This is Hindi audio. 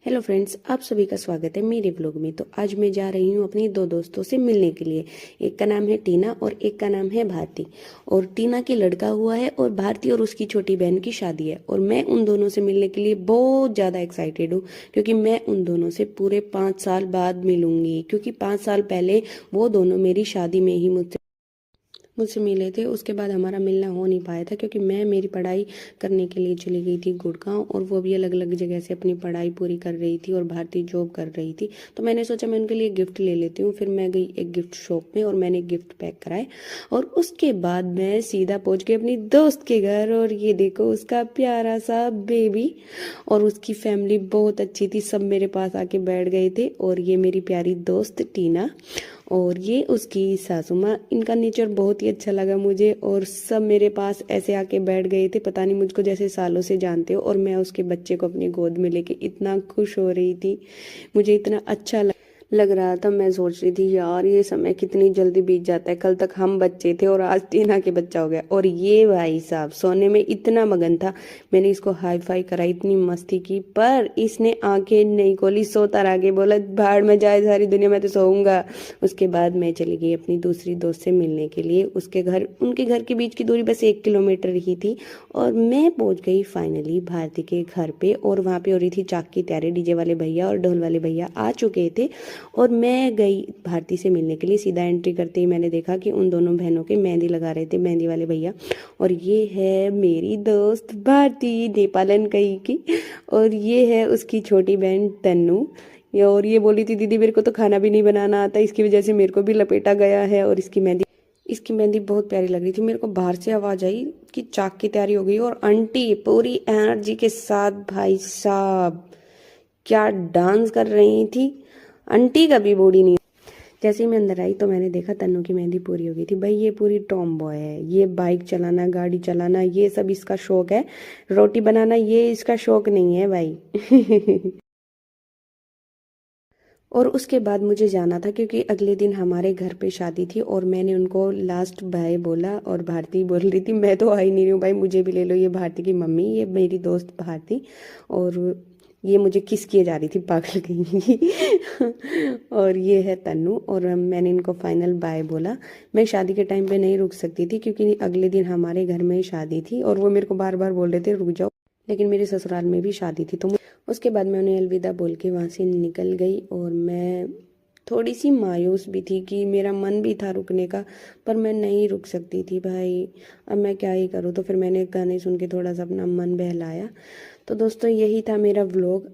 हेलो फ्रेंड्स, आप सभी का स्वागत है मेरे व्लॉग में। तो आज मैं जा रही हूँ अपनी दो दोस्तों से मिलने के लिए। एक का नाम है टीना और एक का नाम है भारती। और टीना की लड़का हुआ है और भारती और उसकी छोटी बहन की शादी है। और मैं उन दोनों से मिलने के लिए बहुत ज़्यादा एक्साइटेड हूँ, क्योंकि मैं उन दोनों से पूरे 5 साल बाद मिलूंगी। क्योंकि 5 साल पहले वो दोनों मेरी शादी में ही मुझसे मिले थे। उसके बाद हमारा मिलना हो नहीं पाया था, क्योंकि मैं मेरी पढ़ाई करने के लिए चली गई थी गुड़गांव, और वो भी अलग अलग जगह से अपनी पढ़ाई पूरी कर रही थी और भारतीय जॉब कर रही थी। तो मैंने सोचा मैं उनके लिए गिफ्ट ले लेती हूँ। फिर मैं गई एक गिफ्ट शॉप में और मैंने गिफ्ट पैक कराए, और उसके बाद मैं सीधा पहुंच गई अपनी दोस्त के घर। और ये देखो उसका प्यारा सा बेबी, और उसकी फैमिली बहुत अच्छी थी, सब मेरे पास आके बैठ गए थे। और ये मेरी प्यारी दोस्त टीना और ये उसकी सासू माँ। इनका नेचर बहुत ही अच्छा लगा मुझे, और सब मेरे पास ऐसे आके बैठ गए थे, पता नहीं मुझको जैसे सालों से जानते हो। और मैं उसके बच्चे को अपनी गोद में लेके इतना खुश हो रही थी, मुझे इतना अच्छा लग रहा था। मैं सोच रही थी यार ये समय कितनी जल्दी बीत जाता है, कल तक हम बच्चे थे और आज टीना के बच्चा हो गया। और ये भाई साहब सोने में इतना मगन था, मैंने इसको हाई फाई कराई, इतनी मस्ती की, पर इसने आंखें नहीं खोली, सोता रह गया, बोला भाड़ में जाए सारी दुनिया, मैं तो सोऊंगा। उसके बाद मैं चली गई अपनी दूसरी दोस्त से मिलने के लिए। उसके घर उनके घर के बीच की दूरी बस 1 किलोमीटर ही थी, और मैं पहुंच गई फाइनली भारती के घर पे। और वहाँ पे हो रही थी चाक की तैयारी, डीजे वाले भैया और ढोल वाले भैया आ चुके थे। और मैं गई भारती से मिलने के लिए। सीधा एंट्री करते ही मैंने देखा कि उन दोनों बहनों के मेहंदी लगा रहे थे मेहंदी वाले भैया। और ये है मेरी दोस्त भारती, नेपालन कहीं की, और ये है उसकी छोटी बहन तन्नू। और ये बोली थी दीदी मेरे को तो खाना भी नहीं बनाना आता, इसकी वजह से मेरे को भी लपेटा गया है। और इसकी मेहंदी बहुत प्यारी लग रही थी। मेरे को बाहर से आवाज आई कि चाक की तैयारी हो गई, और आंटी पूरी एनर्जी के साथ, भाई साहब क्या डांस कर रही थी। आंटी का भी बॉडी नहीं। जैसे ही मैं अंदर आई तो मैंने देखा तन्नू की मेहंदी पूरी हो गई थी। भाई ये पूरी टॉम बॉय है, ये बाइक चलाना गाड़ी चलाना ये सब इसका शौक है, रोटी बनाना ये इसका शौक नहीं है भाई। और उसके बाद मुझे जाना था, क्योंकि अगले दिन हमारे घर पे शादी थी। और मैंने उनको लास्ट बाय बोला, और भारती बोल रही थी मैं तो आई नहीं रही हूँ भाई, मुझे भी ले लो। ये भारती की मम्मी, ये मेरी दोस्त भारती, और ये मुझे किस किए जा रही थी, पागल कहीं। और ये है तन्नू। और मैंने इनको फाइनल बाय बोला। मैं शादी के टाइम पे नहीं रुक सकती थी, क्योंकि अगले दिन हमारे घर में शादी थी, और वो मेरे को बार बार बोल रहे थे रुक जाओ, लेकिन मेरे ससुराल में भी शादी थी। तो उसके बाद मैं उन्हें अलविदा बोल के वहाँ से निकल गई। और मैं थोड़ी सी मायूस भी थी, कि मेरा मन भी था रुकने का, पर मैं नहीं रुक सकती थी भाई, अब मैं क्या ही करूँ। तो फिर मैंने गाने सुन के थोड़ा सा अपना मन बहलाया। तो दोस्तों यही था मेरा व्लॉग।